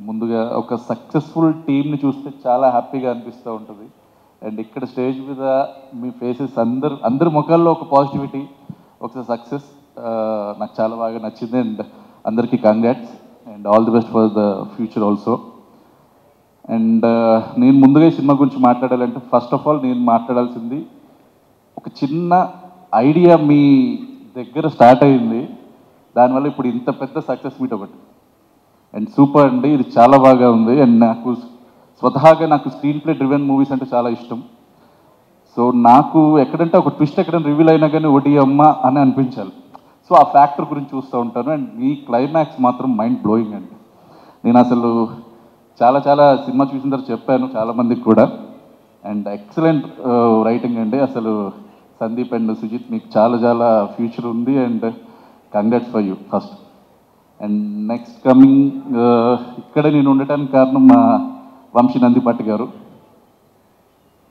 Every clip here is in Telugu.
ముందుగా ఒక సక్సెస్ఫుల్ టీమ్ని చూస్తే చాలా హ్యాపీగా అనిపిస్తూ ఉంటుంది. అండ్ ఇక్కడ స్టేజ్ మీద మీ ఫేసెస్ అందరి ముఖాల్లో ఒక పాజిటివిటీ, ఒక సక్సెస్ నాకు చాలా బాగా నచ్చింది. అండ్ అందరికీ congrats and all the best for the future also. And నేను ముందుగా ఈ సినిమా గురించి మాట్లాడాలంటే ఫస్ట్ ఆఫ్ ఆల్ నేను మాట్లాడాల్సింది ఒక చిన్న ఐడియా మీ దగ్గర స్టార్ట్ అయింది, దానివల్ల ఇప్పుడు ఇంత పెద్ద సక్సెస్ మీట్ ఒకటి. అండ్ సూపర్ అండి, ఇది చాలా బాగా ఉంది. అండ్ నాకు స్వతహాగా నాకు స్క్రీన్ ప్లే డ్రివెన్ మూవీస్ అంటే చాలా ఇష్టం. సో నాకు ఎక్కడంటే ఒక ట్విస్ట్ ఎక్కడైనా రివీల్ అయినా కానీ ఒకటి అమ్మ అని అనిపించాలి. సో ఆ ఫ్యాక్టర్ గురించి చూస్తూ ఉంటాను. అండ్ మీ క్లైమాక్స్ మాత్రం మైండ్ బ్లోయింగ్ అండి. నేను అసలు చాలా సినిమా చూసిన తర్వాత చెప్పాను చాలామందికి కూడా. అండ్ ఎక్సలెంట్ రైటింగ్ అండి. అసలు సందీప్ అండ్ సుజిత్ మీకు చాలా ఫ్యూచర్ ఉంది. And congrats for you first. And next coming ఇక్కడ నేను ఉండటానికి కారణం మా వంశీ నందిపాటి గారు.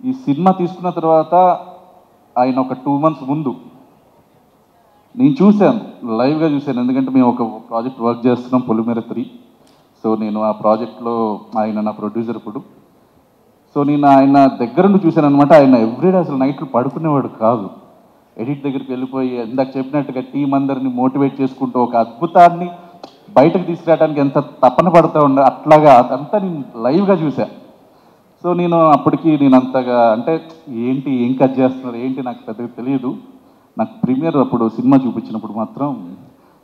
ఈ సినిమా తీసుకున్న తర్వాత ఆయన ఒక 2 months ముందు నేను చూశాను, లైవ్గా చూశాను. ఎందుకంటే మేము ఒక ప్రాజెక్ట్ వర్క్ చేస్తున్నాం, పొలిమేర 3. సో నేను ఆ ప్రాజెక్ట్లో ఆయన నా ప్రొడ్యూసర్ ఇప్పుడు. సో నేను ఆయన దగ్గర నుండి చూశాను అనమాట. ఆయన ఎవ్రీడే అసలు నైట్లు పడుకునేవాడు కాదు. ఎడిట్ దగ్గరికి వెళ్ళిపోయి ఇందాక చెప్పినట్టుగా టీం అందరినీ మోటివేట్ చేసుకుంటూ ఒక అద్భుతాన్ని బయటకు తీసుకురావడానికి ఎంత తపన పడుతూ ఉండే, అట్లాగా అదంతా నేను లైవ్గా చూశాను. సో నేను అప్పటికి నేను అంతగా అంటే ఏం కట్ చేస్తున్నారు ఏంటి నాకు పెద్దగా తెలియదు. నాకు ప్రీమియర్ అప్పుడు సినిమా చూపించినప్పుడు మాత్రం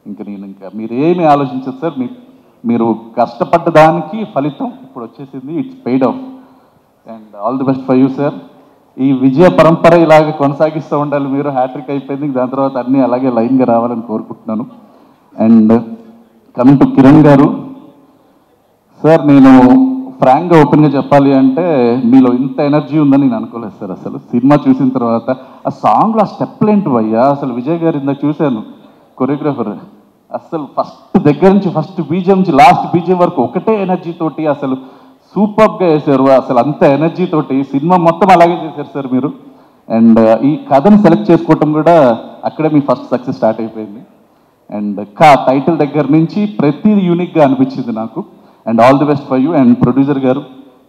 ఇంకా మీరేమీ ఆలోచించదు సార్, మీరు కష్టపడ్డ దానికి ఫలితం ఇప్పుడు వచ్చేసింది. It's paid of. And all the best for you sir. ఈ విజయ పరంపర ఇలాగ కొనసాగిస్తూ ఉండాలి. మీరు హ్యాట్రిక్ అయిపోయింది, దాని తర్వాత అన్నీ అలాగే లైన్గా రావాలని కోరుకుంటున్నాను. అండ్ కమింగ్ టు కిరణ్ గారు సార్, నేను ఫ్రాంక్గా ఓపెన్గా చెప్పాలి అంటే మీలో ఇంత ఎనర్జీ ఉందని నేను అనుకోలేదు సార్. అసలు సినిమా చూసిన తర్వాత ఆ సాంగ్లో ఆ స్టెప్లు ఏంటి భయ్యా, అసలు విజయ్ గారు ఇందాక చూశాను కొరియోగ్రాఫర్, అసలు ఫస్ట్ దగ్గర నుంచి ఫస్ట్ బీజిఎం నుంచి లాస్ట్ బీజిఎం వరకు ఒకటే ఎనర్జీ తోటి అసలు సూపర్గా వేశారు. అసలు అంత ఎనర్జీ తోటి సినిమా మొత్తం అలాగే చేశారు సార్ మీరు. అండ్ ఈ కథను సెలెక్ట్ చేసుకోవటం కూడా అక్కడే మీ ఫస్ట్ సక్సెస్ స్టార్ట్ అయిపోయింది. అండ్ టైటిల్ దగ్గర నుంచి ప్రతిదీ యూనిక్గా అనిపించింది నాకు. And all the best for you. And producer garu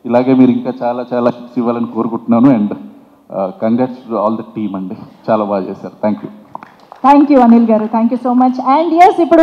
ఇలాగే మీరు ఇంకా చాలా హిట్స్ ఇవ్వాలని కోరుకుంటున్నాను. And congrats to all the team అండి, చాలా బాగా చేశారు. Thank you Anil garu, thank you so much. And yes ఇప్పుడు